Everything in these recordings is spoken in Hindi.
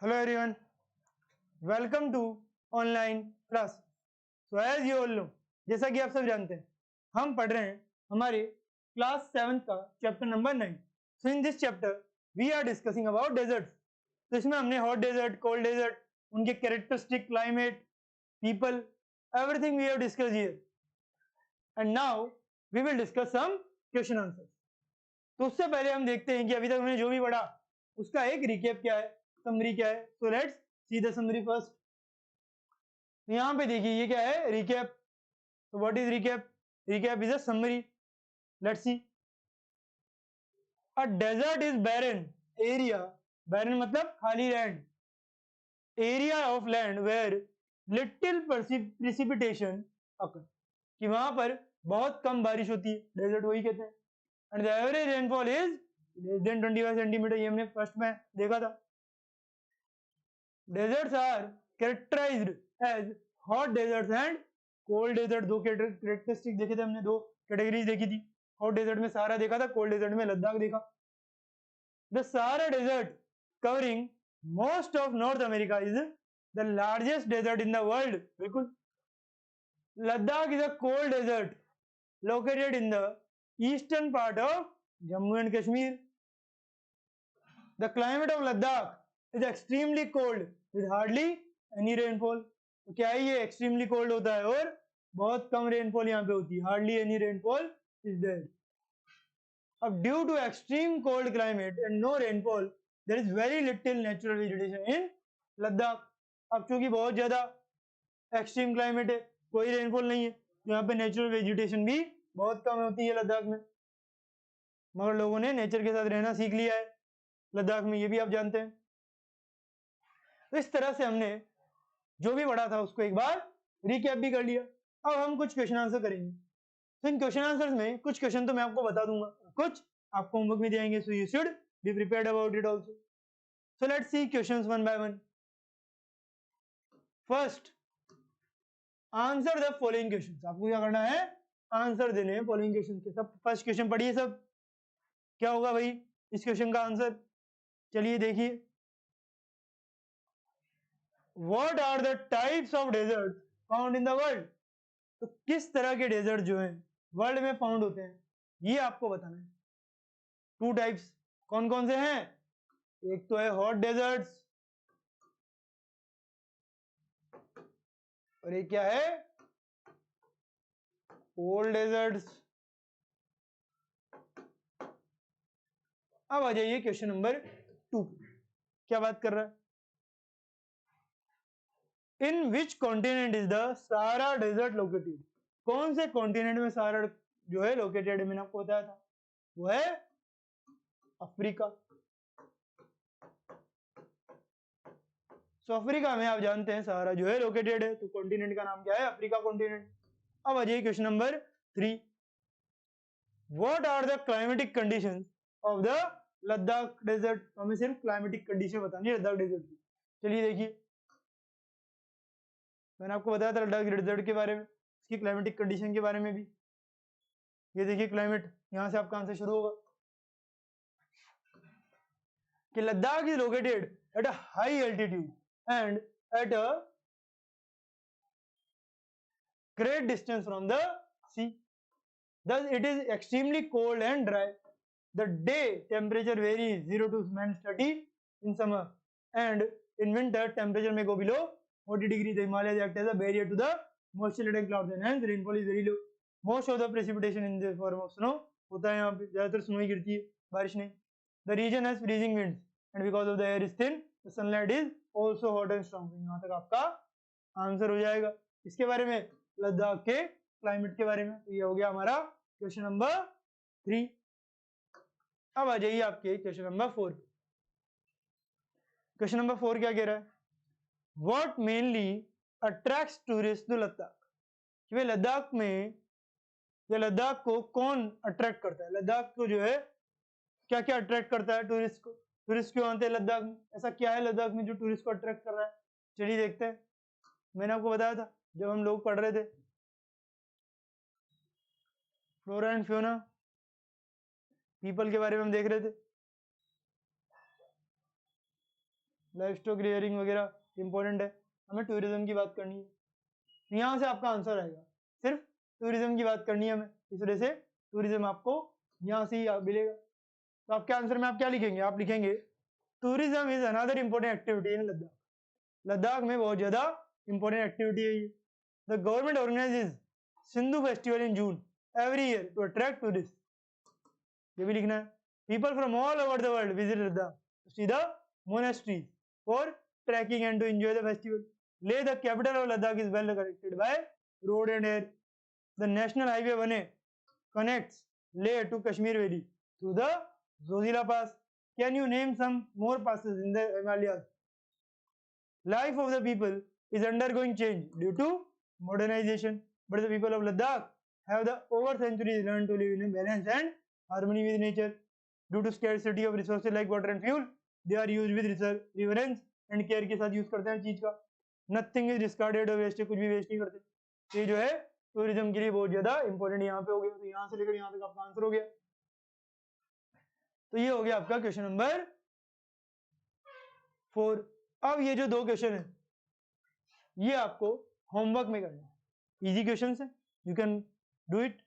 Hello everyone, welcome to online class. So as you all know, जैसा कि आप सब जानते हैं, हम पढ़ रहे हैं हमारे क्लास 7 का chapter number 9. So in this chapter we are discussing about deserts. तो इसमें हमने hot desert, cold desert, उनके characteristic climate, people, everything we have discussed here. And now we will discuss some question answers. तो उससे पहले हम देखते हैं कि अभी तक हमने जो भी पढ़ा उसका एक रिकेप क्या है, समरी क्या है. So let's see the summary first. यहाँ पे देखिए ये क्या है, रिकेप. तो what is recap? Recap is a summary. Let's see. A desert is barren area. Barren मतलब खाली land. Area of land where little precipitation occur, कि वहां पर बहुत कम बारिश होती है. डेजर्ट वही कहते हैं. And the average rainfall is less than 25 centimetre. ये हमने फर्स्ट में देखा था. Deserts are characterized as hot deserts and cold desert. दो कैरेक्टरिस्टिक देखे थे हमने, दो कैटेगरीज देखी थी. हॉट डेजर्ट में सहारा देखा था, कोल्ड डेजर्ट में लद्दाख देखा. The Sahara desert covering most of North America is the largest desert in the world. बिल्कुल. Ladakh is a cold desert located in the eastern part of Jammu and Kashmir. The climate of Ladakh is extremely cold with hardly any rainfall. तो क्या है, ये extremely cold होता है और बहुत कम रेनफॉल यहाँ पे होती है. hardly any rainfall is there. अब due to extreme cold climate and no rainfall, there is very little natural vegetation in Ladakh. अब चूंकि बहुत ज्यादा एक्सट्रीम क्लाइमेट है, कोई रेनफॉल नहीं है, तो यहाँ पे नेचुरल वेजिटेशन भी बहुत कम होती है लद्दाख में. मगर लोगों ने नेचर के साथ रहना सीख लिया है लद्दाख में, ये भी आप जानते हैं. तो इस तरह से हमने जो भी पढ़ा था उसको एक बार रिकैप भी कर लिया. अब हम कुछ क्वेश्चन आंसर करेंगे. तो इन क्वेश्चन आंसर्स में कुछ क्वेश्चन तो मैं आपको बता दूंगा, कुछ आपको होमवर्क में दिखाएंगे. So you should be prepared about it also. So let's C questions one by one. First, answer the following questions. आपको क्या करना है, आंसर देने हैं फॉलोइंग क्वेश्चन के. सब फर्स्ट क्वेश्चन पढ़िए सब. क्या होगा भाई इस क्वेश्चन का आंसर? चलिए देखिए. What are the types of deserts found in the world? तो किस तरह के डेजर्ट जो हैं वर्ल्ड में फाउंड होते हैं, ये आपको बताना है. Two types. कौन कौन से हैं? एक तो है हॉट डेजर्ट्स और एक क्या है, कोल्ड डेजर्ट्स. अब आ जाइए क्वेश्चन नंबर 2. क्या बात कर रहा है? In which continent is the Sahara desert located? कौन से कॉन्टिनेंट में सहारा जो है लोकेटेड है? मैंने आपको बताया था वो है अफ्रीका. तो अफ्रीका में आप जानते हैं सहारा जो है लोकेटेड है, तो कॉन्टिनेंट का नाम क्या है? Africa continent. अब आ जाइए question number 3. What are the climatic conditions of the Ladakh desert? हमें सिर्फ क्लाइमेटिक कंडीशन बतानी है लद्दाख डेजर्ट की. चलिए देखिए, मैंने आपको बताया था लद्दाख डेजर्ट के बारे में, इसकी क्लाइमेटिक कंडीशन के बारे में भी. ये देखिए क्लाइमेट, यहां से आपका आंसर शुरू होगा कि Ladakh is located at a high altitude and at a great distance from the sea. Thus it is extremely cold and dry. The day temperature varies 0 to -30 in summer, and in winter temperature may go below 40 degrees. The Himalayas act as a barrier to the moisture laden clouds and hence rainfall is very low. Most of the precipitation in the form of snow होता है, यहाँ पे ज्यादातर स्नो ही गिरती है, बारिश नहीं. The region has freezing winds and because of the air is thin, the sunlight is also hot and strong. यहाँ तक आपका आंसर हो जाएगा. इसके बारे में लद्दाख के क्लाइमेट के बारे में. तो ये हो गया हमारा क्वेश्चन नंबर 3. अब आ जाइए आपके क्वेश्चन नंबर 4. क्वेश्चन नंबर 4 क्या कह रहा है? What mainly attracts tourist to Ladakh? कि लद्दाख में या लद्दाख को कौन अट्रैक्ट करता है? लद्दाख को जो है क्या क्या अट्रैक्ट करता है टूरिस्ट को? टूरिस्ट क्यों आते हैं लद्दाख में? ऐसा क्या है लद्दाख में जो टूरिस्ट को अट्रैक्ट कर रहा है? चलिए देखते हैं. मैंने आपको बताया था जब हम लोग पढ़ रहे थे फ्लोरा एंड फ्योना, पीपल के बारे में हम देख रहे थे, लाइफ स्टॉक रियरिंग वगैरह इंपॉर्टेंट है, हमें टूरिज्म की बात करनी है। यहाँ से आपका आंसर आएगा, सिर्फ टूरिज्म की बात करनी है हमें, इस वजह से टूरिज्म आपको यहाँ से ही मिलेगा। तो आपके आंसर में आप क्या लिखेंगे, आप लिखेंगे tourism is another important activity in Ladakh. Ladakh में बहुत ज्यादा इंपॉर्टेंट एक्टिविटी है ये। The government organises Sindhu festival in June every year to attract tourist, ये भी लिखना है। People from all over the world visit Ladakh to see the monasteries for trekking and to enjoy the festival. Leh, the capital of Ladakh, is well connected by road and air. The National Highway 1A connects Leh to Kashmir Valley through the Zojila Pass. Can you name some more passes in the Himalayas? Life of the people is undergoing change due to modernization, but the people of Ladakh have the over centuries learned to live in a balance and harmony with nature. Due to scarcity of resources like water and fuel, they are used with reverence and care के साथ यूज करते हैं चीज का। नथिंग इज डिस्कार्डेड और वेस्ट, कुछ भी वेस्ट नहीं करते। ये जो है टूरिज्म के लिए बहुत ज्यादा इंपॉर्टेंट यहाँ पे हो गया। तो यहाँ से लेकर यहाँ तक आपका आंसर हो गया। तो ये हो गया आपका क्वेश्चन नंबर 4। अब ये जो दो क्वेश्चन है ये आपको होमवर्क में करना है, इजी क्वेश्चन है, यू कैन डू इट।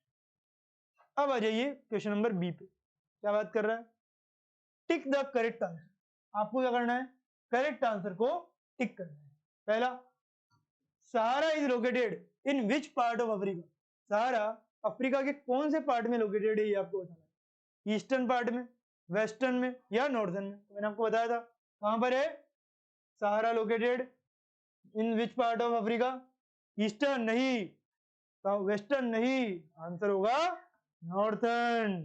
अब आ जाइए क्वेश्चन नंबर बी पे, क्या बात कर रहा है, टिक द करेक्ट आंसर। आपको क्या करना है, करेक्ट आंसर को टिक करना है। पहला, Sahara is located in which part of Africa. Sahara Africa के कौन से पार्ट में लोकेटेड है ये आपको बताना है, ईस्टर्न पार्ट में, वेस्टर्न में या नॉर्दर्न में। तो मैंने आपको बताया था कहां पर है Sahara located, in which part of Africa, eastern नहीं, वेस्टर्न नहीं, आंसर होगा northern.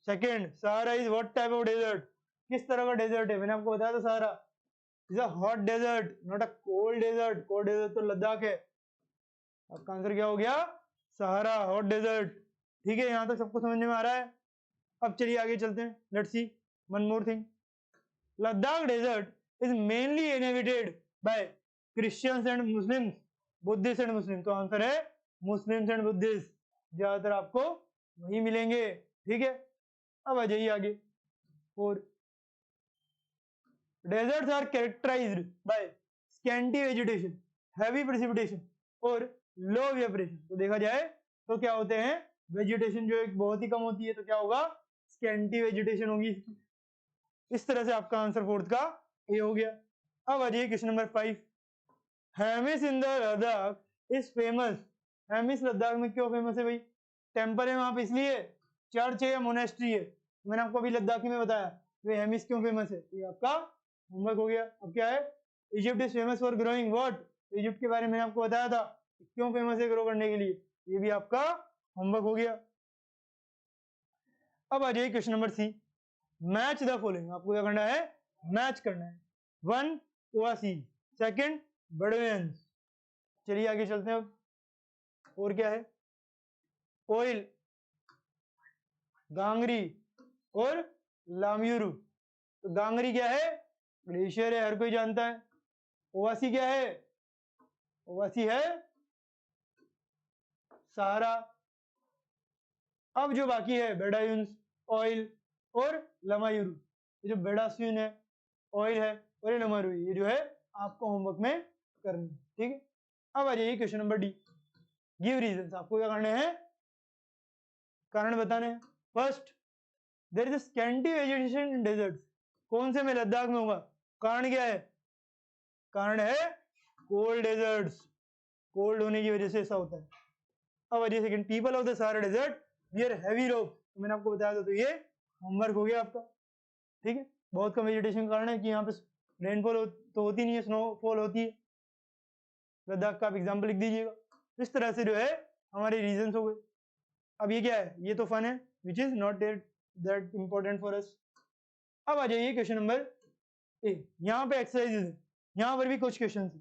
Second, Sahara is what type of desert, किस तरह का डेजर्ट है, मैंने आपको बताया था Sahara is a hot desert not a cold desert. Cold desert तो लद्दाख है। आपका आंसर क्या हो गया, सहारा हॉट डेजर्ट। ठीक है, यहां तक सबको समझ में आ रहा है। अब चलिए आगे चलते हैं, let's see one more thing. Ladakh desert is mainly inhabited by Christians and Muslims, Buddhist and Muslim. तो आंसर है मुस्लिम्स एंड बुद्धिस्ट, ज्यादातर आपको वही मिलेंगे। ठीक है, अब आ जाइए आगे। और deserts are characterized by scanty vegetation, heavy precipitation और low evaporation। तो देखा जाए तो क्या होते हैं, वेजिटेशन जो एक बहुत ही कम होती है, तो क्या होगा, स्कैंटी वेजिटेशन होगी। इस तरह से आपका आंसर फोर्थ का ए हो गया। अब आ जाइए question number 5। Hemis in the Ladakh is famous. Hemis Ladakh में क्यों फेमस है भाई, टेम्पल है वहां पे इसलिए, चर्च है या मोनेस्ट्री है। मैंने आपको अभी लद्दाखी में बताया हेमिस क्यों फेमस है, ये आपका होमवर्क हो गया। अब क्या है, Egypt is famous for growing what, Egypt के बारे में आपको बताया था क्यों फेमस है ग्रो करने के लिए, ये भी आपका होमवर्क हो गया। अब आ जाइए question number C, match the following. आपको क्या करना है, मैच करना है। 1 ओआसी, सेकंड बड़वेंस। चलिए आगे चलते हैं। अब और क्या है, ओइल, गांगरी और लाम्यूरू। तो गांगरी क्या है, ग्लेशियर है, हर कोई जानता है। ओवासी क्या है, ओवासी है सहारा। अब जो बाकी है बेडायून्स, ऑयल और लमायूरू। ये जो बेडास्यून है, ऑयल है और ये लमायूरू, ये जो है आपको होमवर्क में करनी है। ठीक है, अब आ जाइए question number D, give reasons. आपको क्या करने हैं, कारण बताने हैं। First, there is a scanty vegetation in deserts. कौन से में, लद्दाख में होगा। कारण क्या है, कारण है कोल्ड डेजर्ट्स, कोल्ड होने की वजह से ऐसा होता है। अब वजह second, people of the Sahara desert wear heavy robe. तो मैंने आपको बताया था, तो ये होमवर्क हो गया आपका। ठीक है, बहुत कम वेजिटेशन का कारण है कि यहाँ पे रेनफॉल तो होती नहीं है, स्नोफॉल होती है। लद्दाख का आप एग्जाम्पल लिख दीजिएगा। इस तरह से जो है हमारे रीजन हो गए। अब ये क्या है, ये तो फन है, which is not that important for us. अब आ जाइए क्वेश्चन नंबर ए, यहाँ पे एक्सरसाइजेज है, यहाँ पर भी कुछ क्वेश्चन है।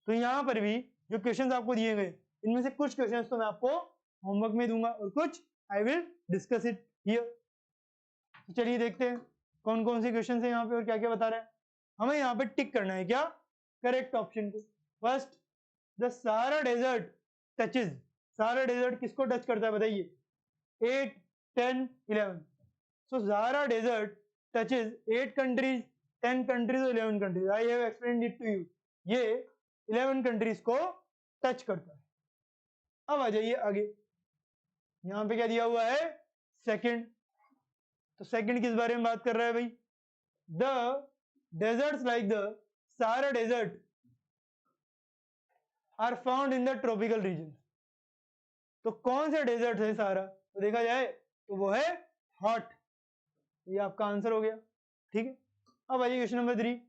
तो यहाँ पर भी जो क्वेश्चन आपको दिए गए, इनमें से कुछ क्वेश्चन तो मैं आपको होमवर्क में दूंगा और कुछ I will discuss it here. तो चलिए देखते हैं कौन कौन से क्वेश्चन है यहाँ पे और क्या क्या बता रहा है। हमें यहाँ पे टिक करना है क्या, करेक्ट ऑप्शन को। First, the Sahara desert touches. Sahara desert किसको टच करता है बताइए, 8, 10, 11। So Sahara desert touches 8 countries 10 countries और 11 countries, I have explained it to you, ये 11 कंट्रीज को टच करता है। अब आ जाइए आगे, यहां पे क्या दिया हुआ है, सेकंड। तो सेकंड किस बारे में बात कर रहा है भाई, the deserts like the Sahara desert are found in the tropical region. तो कौन से डेजर्ट है सहारा, तो देखा जाए तो वो है हॉट, ये आपका आंसर हो गया, ठीक है। अब आइए question number 3,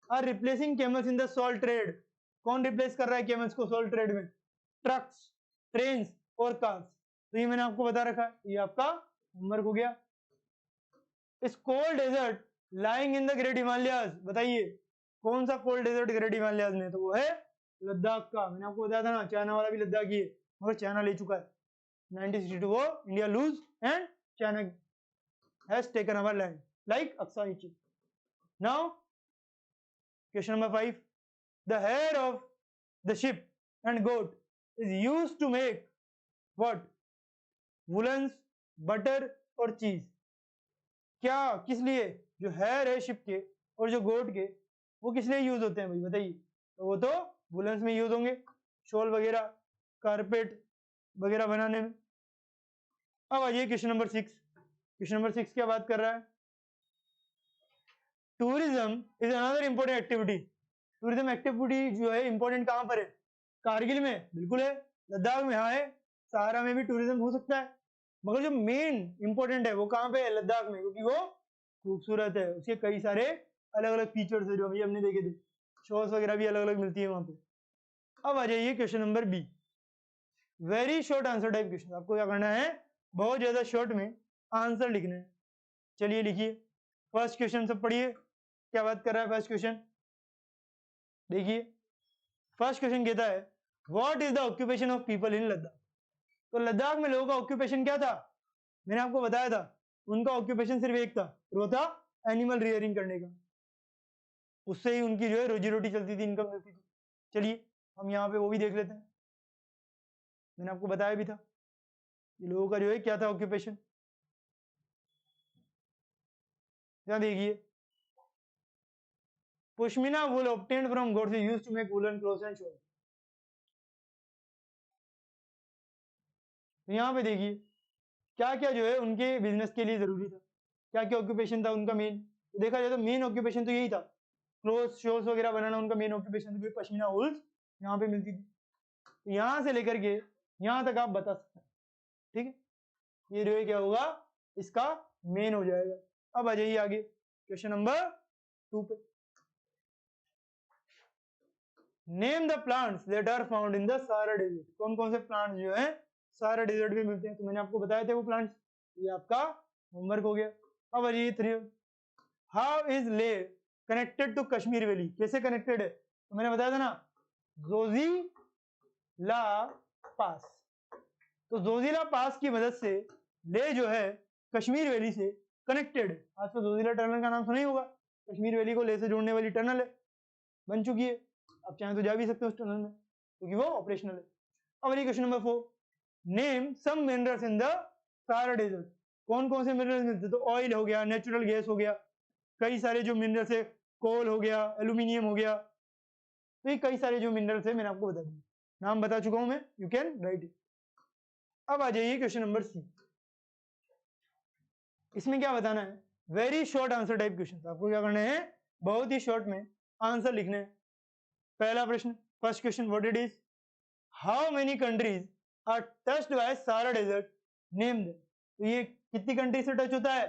are replacing camels in the salt trade, कौन रिप्लेस कर रहा है कैमल्स को सॉल्ट ट्रेड में, ट्रक्स, ट्रेन्स और कार्स। तो ये मैंने आपको बता रखा है, ये आपका होमवर्क हो गया। इस cold desert lying in the great Himalayas, बताइए कौन सा कोल्ड डेजर्ट ग्रेट हिमालयाज में, तो वो है लद्दाख का। मैंने आपको बताया था ना, चाइना वाला भी लद्दाख ही है, मगर चाइना ले चुका है 1962 वो India lose and China has taken our land like Aksai Chin. Now question number 5, the hair of the sheep and goat is used to make what, woolens, butter और चीज। क्या, किस लिए, जो हेयर है शिप के और जो गोट के, वो किस लिए यूज होते हैं भाई, बताइए। तो वो तो वुलन्स में यूज होंगे, शॉल वगैरह, कारपेट वगैरह बनाने में। अब आइए क्वेश्चन नंबर 6, क्वेश्चन नंबर 6 क्या बात कर रहा है, tourism is another important activity. Tourism activity जो है इंपॉर्टेंट कहां पर है, कारगिल में बिल्कुल है, लद्दाख में हाँ है, सहारा में भी टूरिज्म हो सकता है, मगर जो मेन इंपॉर्टेंट है वो कहां पे है, लद्दाख में, क्योंकि वो खूबसूरत है, उसके कई सारे अलग अलग फीचर्स है जो अभी हमने देखे थे, शोज वगैरह भी अलग अलग मिलती है वहां पे। अब आ जाइए question number B, very short answer type question. आपको क्या करना है, बहुत ज्यादा शॉर्ट में आंसर लिखना है। चलिए लिखिए, फर्स्ट क्वेश्चन सब पढ़िए, क्या बात कर रहा है फर्स्ट क्वेश्चन, देखिए फर्स्ट क्वेश्चन कहता है what is the occupation of people in Ladakh. तो लद्दाख में लोगों का ऑक्यूपेशन क्या था, मैंने आपको बताया था, उनका ऑक्यूपेशन सिर्फ एक था, वो था एनिमल रियरिंग करने का, उससे ही उनकी जो है रोजी रोटी चलती थी, इनकम मिलती थी। चलिए हम यहाँ पे वो भी देख लेते हैं, मैंने आपको बताया भी था ये लोगों का जो है क्या था ऑक्यूपेशन। यहाँ देखिए, pashmina wool obtained from goats is used to make woolen clothes and shawls. तो यहाँ पे देखिए क्या क्या जो है उनके बिजनेस के लिए जरूरी था, क्या क्या ऑक्यूपेशन था उनका मेन। तो देखा जाए तो मेन ऑक्यूपेशन तो यही था, क्लोथ शॉल्स वगैरह बनाना उनका मेन ऑक्यूपेशन था, पश्मीना वूल्स यहाँ पे मिलती थी। तो यहाँ से लेकर के यहाँ तक आप बता सकते हैं, ठीक है, ये जो है क्या होगा, इसका मेन हो जाएगा। अब आ जाइए आगे क्वेश्चन नंबर 2 पे, name the plants that are found in the Sahara desert. कौन कौन से प्लांट्स जो है सहारा डेजर्ट में मिलते हैं, तो मैंने आपको बताया थे वो प्लांट्स, ये आपका होमवर्क हो गया। अब आइए 3, हाउ इज ले कनेक्टेड टू कश्मीर वैली, कैसे कनेक्टेड है, तो मैंने बताया था ना, जोजिला पास। तो जोजिला पास की मदद से ले जो है कश्मीर वैली से कनेक्टेड है। आज तो जोजिला टनल का नाम सुना ही होगा, कश्मीर वैली को ले से जोड़ने वाली टनल है, बन चुकी है, आप चाहें तो जा भी सकते हो उस टनल में क्योंकि वो ऑपरेशनल है। अब question number 4, name some minerals in the Sahara desert. कौन कौन से मिनरल्स मिलते हैं, तो ऑयल हो गया, नेचुरल गैस हो गया, कई सारे जो मिनरल्स है, कोल हो गया, एल्यूमिनियम हो गया, तो ये कई सारे जो मिनरल्स है मैंने आपको बता दिए, नाम बता चुका हूं मैं, यू कैन राइट इट। अब आ जाइए क्वेश्चन नंबर सी, इसमें क्या बताना है, very short answer type question. आपको क्या करना है, बहुत ही शॉर्ट में आंसर लिखने हैं। पहला प्रश्न, first question, what it is, how many countries are touched by Sahara desert, name them. तो ये कितनी कंट्री से टच होता है,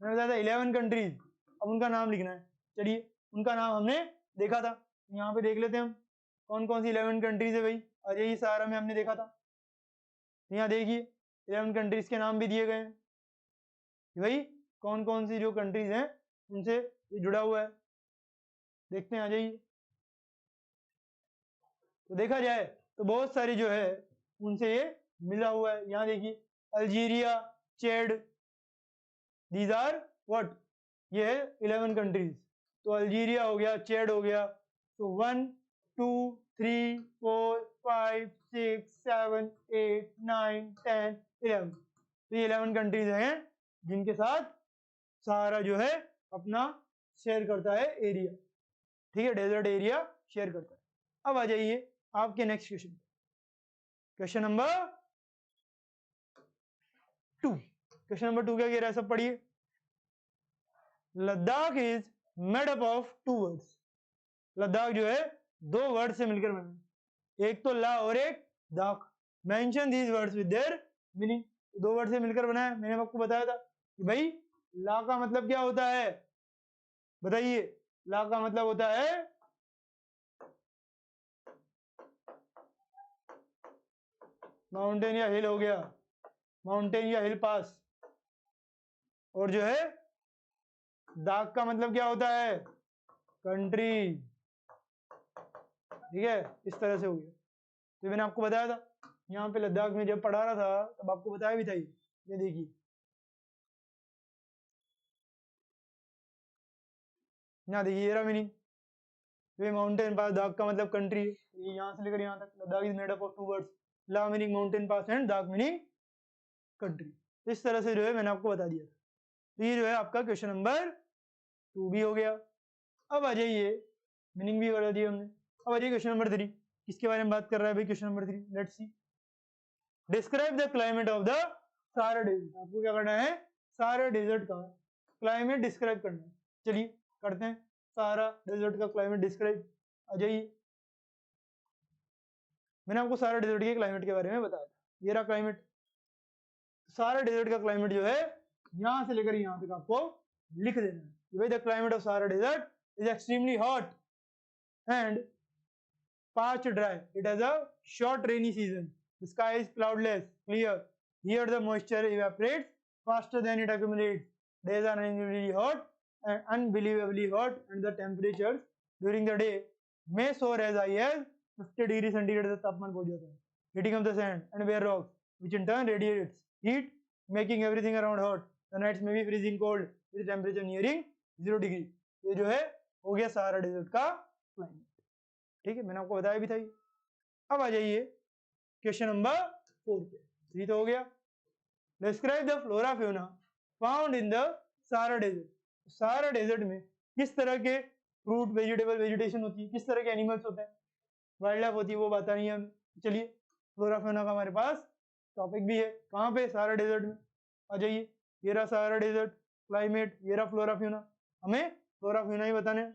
मैंने बताया था 11 कंट्रीज, अब उनका नाम लिखना है। चलिए उनका नाम हमने देखा था, यहाँ पे देख लेते हैं हम कौन कौन सी 11 कंट्रीज है भाई, आज ये सहारा में हमने देखा था, यहाँ देखिए 11 कंट्रीज के नाम भी दिए गए हैं भाई, कौन कौन सी जो कंट्रीज हैं उनसे ये जुड़ा हुआ है, देखते हैं, आ जाइए। तो देखा जाए तो बहुत सारी जो है उनसे ये मिला हुआ है, यहाँ देखिए Algeria, Chad, these are what, ये है 11 कंट्रीज। तो अल्जीरिया हो गया, चैड हो गया, तो 1 2 3 4 5 6 7 8 9 10 11, तो ये 11 कंट्रीज हैं जिनके साथ सहारा जो है अपना शेयर करता है एरिया, ठीक है, डेजर्ट एरिया शेयर करता है। अब आ जाइए आपके next question, question number 2। Question number 2 क्या कह रहा है, सब पढ़िए। Ladakh is made up of 2 words. Ladakh जो है 2 वर्ड से मिलकर बना है, एक तो ला और एक दाख। Mention these words with their meaning. 2 word से मिलकर बना है, मैंने आपको बताया था कि भाई ला का मतलब क्या होता है, बताइए। ला का मतलब होता है माउंटेन या हिल हो गया, माउंटेन या हिल पास। और जो है दाग का मतलब क्या होता है, कंट्री, ठीक है, इस तरह से हो गया। तो मैंने आपको बताया था यहाँ पे लद्दाख में जब पढ़ा रहा था तब आपको बताया भी था ये देखिए, यहाँ देखिए ये रहा मीनिंग। वे माउंटेन पास, दाग का मतलब कंट्री, ये यहाँ से लेकर यहाँ तक। Ladakh is made up of 2 words, la meaning mountain pass and dakh meaning country. इस तरह से जो है मैंने आपको बता दिया था। तो ये जो है आपका क्वेश्चन नंबर 2 भी हो गया। अब आ जाइए, मीनिंग भी बता दिया हमने। अब आ जाइए क्वेश्चन नंबर 3। किसके बारे में बात कर रहा है भाई question number 3, let's see. Describe the climate of the Sahara desert. आपको क्या करना है, सहारा डेजर्ट का क्लाइमेट डिस्क्राइब करना है। चलिए करते हैं, सहारा डेजर्ट का क्लाइमेट डिस्क्राइब। आ जाइए, मैंने आपको सहारा डेजर्ट के क्लाइमेट के बारे में बताया था, ये रहा क्लाइमेट। सहारा डेजर्ट का क्लाइमेट जो है यहाँ से लेकर यहाँ तक आपको लिख देना है। भाई the climate of Sahara desert is extremely hot and parched dry. It has a short rainy season. The sky is cloudless, clear. Here the moisture evaporates faster than it accumulates. Days are unbelievably hot and the temperatures during the day may soar as high as 50 degrees centigrade तक तापमान पहुंच जाता है. Heating of the sand and bare rocks, which in turn radiates heat, making everything around hot. The nights may be freezing cold with temperature nearing 0 degree. ये जो है हो गया सहारा डेजर्ट का क्लाइमेट, ठीक है, मैंने आपको बताया भी था। अब आ जाइए क्वेश्चन नंबर 4 पे। 3 तो हो गया। Describe the flora fauna found in the Sahara desert. Sahara desert में किस तरह के फ्रूट, वेजिटेबल, वेजिटेशन होती है, किस तरह के एनिमल्स होते हैं, वाइल्ड लाइफ होती है, वो बतानी है हमें। चलिए फ्लोरा फ्यूना का हमारे पास टॉपिक भी है, कहाँ पे, सहारा डेजर्ट में। आ जाइए, ये रहा सहारा डेजर्ट क्लाइमेट, ये रहा फ्लोरा फ्यूना, हमें फ्लोरा फ्यूना ही बताने हैं।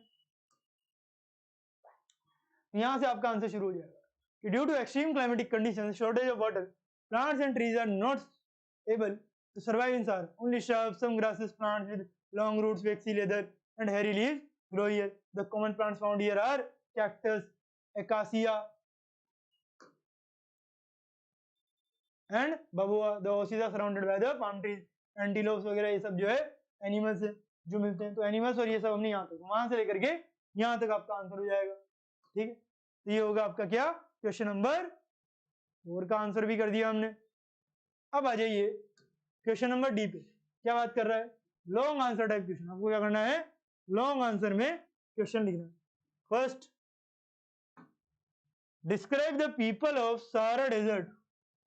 यहाँ से आपका आंसर शुरू हो जाएगा कि due to extreme climatic conditions, shortage of water, plants and trees are not able to survive in Sahara. Only shrubs, some grasses, plants with long roots, waxy leather, and hairy leaves grow here. The common plants found here are cactus, acacia, and baboa. The oases are surrounded by the palm trees. Antelopes वगैरह ये सब जो है एनिमल्स है जो मिलते हैं। तो एनिमल्स और ये सब हमने यहाँ तक, वहां से लेकर के यहाँ तक आपका आंसर हो जाएगा, ठीक है। तो ये होगा आपका क्या, क्वेश्चन नंबर 4 का आंसर भी कर दिया हमने। अब आ जाइए क्वेश्चन नंबर डी पे, क्या बात कर रहा है, लॉन्ग आंसर टाइप क्वेश्चन। आपको क्या करना है, लॉन्ग आंसर में क्वेश्चन लिखना है। First, describe the people of Sahara desert,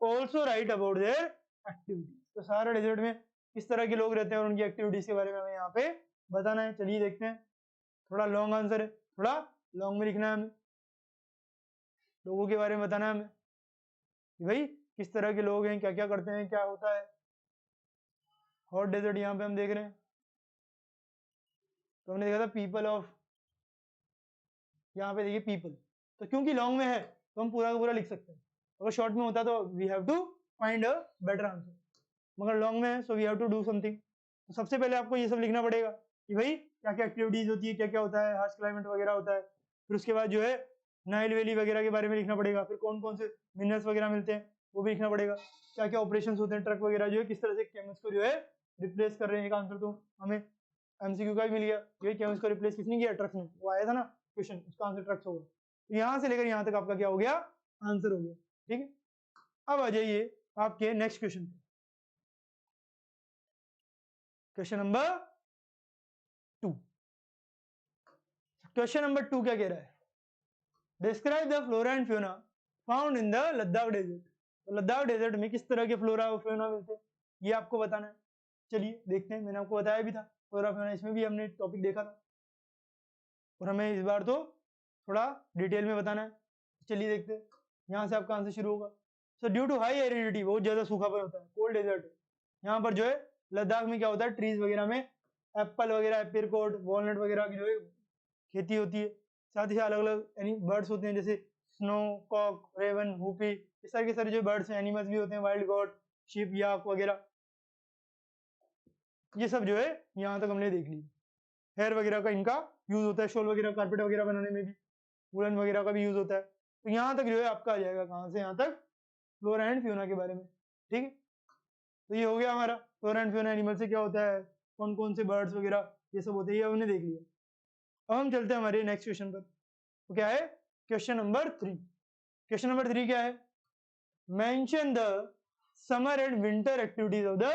also write about their activities. तो सहारा डेजर्ट में किस तरह के लोग रहते हैं और उनकी एक्टिविटीज के बारे में हमें यहाँ पे बताना है। चलिए देखते हैं, थोड़ा लॉन्ग आंसर है, थोड़ा लॉन्ग में लिखना है हमें, लोगों के बारे में बताना है हमें कि भाई किस तरह के लोग हैं, क्या क्या करते हैं, क्या होता है। हॉट डेजर्ट यहाँ पे हम देख रहे हैं, तो हमने देखा था पीपल ऑफ, यहाँ पे देखिए पीपल। तो क्योंकि लॉन्ग में है तो हम पूरा का पूरा लिख सकते हैं, अगर शॉर्ट में होता तो we have to find a better answer, मगर लॉन्ग में है so we have to do something. तो सबसे पहले आपको ये सब लिखना पड़ेगा कि भाई क्या क्या एक्टिविटीज होती है, क्या क्या होता है, हार्श क्लाइमेट वगैरह होता है। फिर उसके बाद जो है नाइल वैली वगैरह के बारे में लिखना पड़ेगा, फिर कौन कौन से मिनरल्स वगैरह मिलते हैं वो भी लिखना पड़ेगा, क्या क्या ऑपरेशन होते हैं, ट्रक वगैरह जो है किस तरह से केमिस्ट को जो है रिप्लेस कर रहे हैं। एक आंसर तो हमें एमसीक्यू का भी मिल गया, ये केमिस्ट को रिप्लेस किसने किया, ट्रक्स ने, वो आया था ना क्वेश्चन, उसका आंसर ट्रक्स होगा। तो यहाँ से लेकर यहाँ तक आपका क्या हो गया, आंसर हो गया, ठीक है। अब आ जाइए आपके नेक्स्ट क्वेश्चन पे, क्वेश्चन नंबर 2। क्वेश्चन नंबर 2 क्या कह रहा है, describe the flora and fauna found in the Ladakh desert. तो लद्दाख डेजर्ट में किस तरह के फ्लोरा और फ्यूना मिलते हैं ये आपको बताना है। चलिए देखते हैं, मैंने आपको बताया भी था फ्लोरा फ्यूना, इसमें भी हमने टॉपिक देखा था। और हमें इस बार तो थोड़ा डिटेल में बताना है। चलिए देखते हैं, यहाँ से आपका आंसर शुरू होगा। So due to high aridity, बहुत ज्यादा सूखापन होता है, कोल्ड डेजर्ट, यहाँ पर जो है लद्दाख में क्या होता है, ट्रीज वगैरह में एप्पल वगैरह, एप्रिकॉट, वॉलनट वगैरह की जो है खेती होती है। साथ ही अलग अलग बर्ड्स होते हैं, जैसे स्नो कॉक, रेवन, हुपी, इस तरह के सारे जो बर्ड्स हैं, एनिमल्स भी होते हैं, वाइल्ड गॉड, शिप, याक वगैरह, ये सब जो है यहाँ तक हमने देख लिया। हेयर वगैरह का इनका यूज होता है, शॉल वगैरह, कारपेट वगैरह बनाने में भी, वुलन वगैरह का भी यूज होता है। तो यहाँ तक जो है आपका आ जाएगा, कहाँ से यहाँ तक, फ्लोरा एंड फ्यूना के बारे में। ठीक है, तो ये हो गया हमारा फ्लोरा एंड फ्यूना, एनिमल से क्या होता है, कौन कौन से बर्ड्स वगैरह ये सब होते हैं, ये हमने देख लिया। अब हम चलते हैं हमारे नेक्स्ट क्वेश्चन पर। तो क्या है क्वेश्चन नंबर 3। क्वेश्चन नंबर 3 क्या है, mention the summer and winter activities of the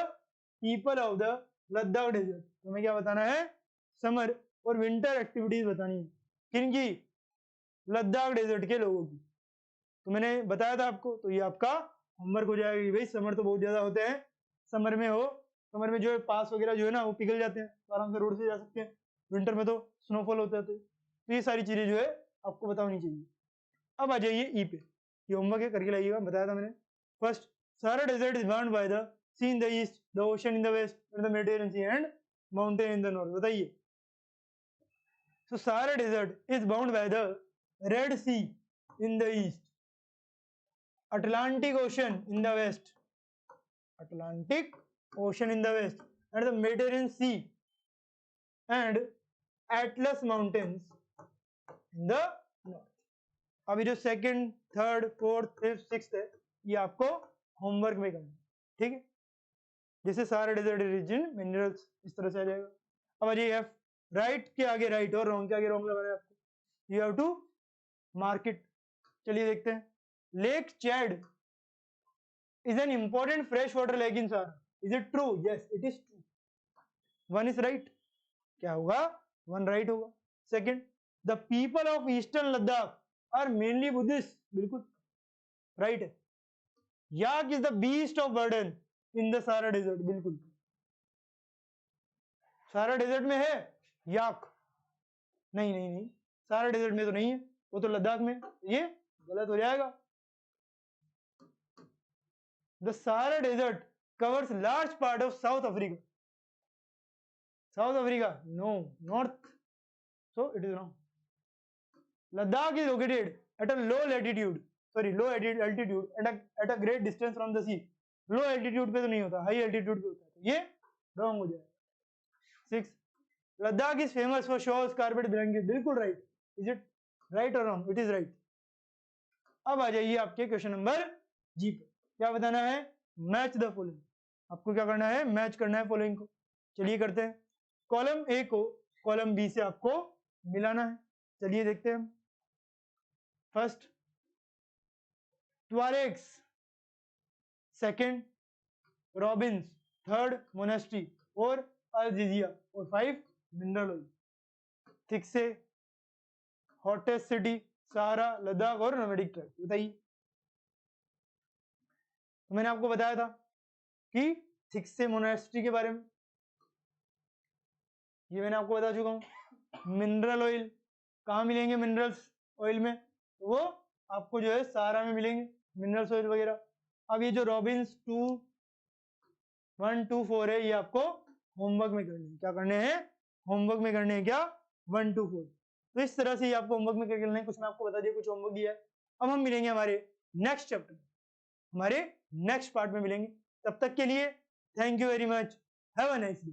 people of the Ladakh desert. हमें क्या बताना है, समर और विंटर एक्टिविटीज बतानी है, किनकी, लद्दाख डेजर्ट के लोगों की। तो मैंने बताया था आपको, तो ये आपका होमवर्क हो जाएगा। भाई समर तो बहुत ज्यादा होते हैं, समर में हो, समर में जो है पास वगैरह जो है ना वो पिघल जाते हैं, तो आराम से रोड से जा सकते हैं। विंटर में तो स्नोफॉल होता है, तो ये सारी चीजें जो है आपको पता होनी चाहिए। अब आ जाइए ई पे, ये होमवर्क है, करके लाइएगा, बताया था मैंने। First, Sahara desert is bound by the sea in the east, the ocean in the west, the Mediterranean sea and mountain in the north. बताइए। So Sahara desert is bound by the red sea in the east, Atlantic Ocean in the west, Atlantic Ocean in the west, and the Mediterranean Sea and Atlas Mountains in the north. अभी जो second, third, fourth, fifth, sixth है, ये आपको होमवर्क में करना है। ठीक है, जैसे सारा डेजर्ट रीजन, मिनरल्स, इस तरह से आ जाएगा। अब आ जाइए एफ, राइट के आगे राइट और रॉन्ग के आगे रॉन्ग लगाना है आपको, you have to mark it. चलिए देखते हैं, lake Chad is an important freshwater lake in Sahara. Is it true? Yes, it is true. One is right. क्या होगा? One right होगा. Second, the people of eastern Ladakh are mainly Buddhist. बिल्कुल right है. Yak is the beast of burden in the Sahara desert. बिल्कुल. Sahara desert में है याक? नहीं नहीं नहीं, Sahara desert में तो नहीं है, वो तो लद्दाख में, ये गलत हो जाएगा। The Sahara Desert covers large part of South Africa. South Africa? No, north. So it is wrong. Ladakh is located at a low altitude and at a great distance from the sea. Low altitude पे तो नहीं होता, high altitude पे होता है, तो ये wrong हो जाएगा। 6. Ladakh is famous for shawls, carpet, blankets. बिल्कुल right. Is it right or wrong? It is right. अब आ जाइए आपके क्वेश्चन नंबर जी पे। क्या बताना है, मैच द फॉलोइंग। आपको क्या करना है, मैच करना है फॉलोइंग को। चलिए करते हैं, कॉलम ए को कॉलम बी से आपको मिलाना है। चलिए देखते हैं। First, Tuaregs, second robins, third monastery और अल्जीजिया, और 5 मिनरल ऑयल। ठीक से, हॉटेस्ट सिटी सहारा, लद्दाख और नोमैडिक ट्राइब। बताइए। तो मैंने आपको बताया था कि थिक्से मोनेस्ट्री के बारे में, ये मैंने आपको बता चुका हूं। मिनरल ऑयल कहाँ मिलेंगे, मिनरल्स ऑयल में, तो वो आपको जो है सहारा में मिलेंगे मिनरल्स ऑयल वगैरह। अब ये जो रॉबिन्स 2, 1, 2, 4 है, ये आपको होमवर्क में करने हैं। क्या करने हैं, होमवर्क में करने हैं, क्या, 1, 2, 4। तो इस तरह से ये आपको होमवर्क में करके लेना है। कुछ मैं आपको बता दिया, कुछ होमवर्क दिया है। अब हम मिलेंगे हमारे नेक्स्ट चैप्टर, हमारे नेक्स्ट पार्ट में मिलेंगे। तब तक के लिए thank you very much, have a nice day.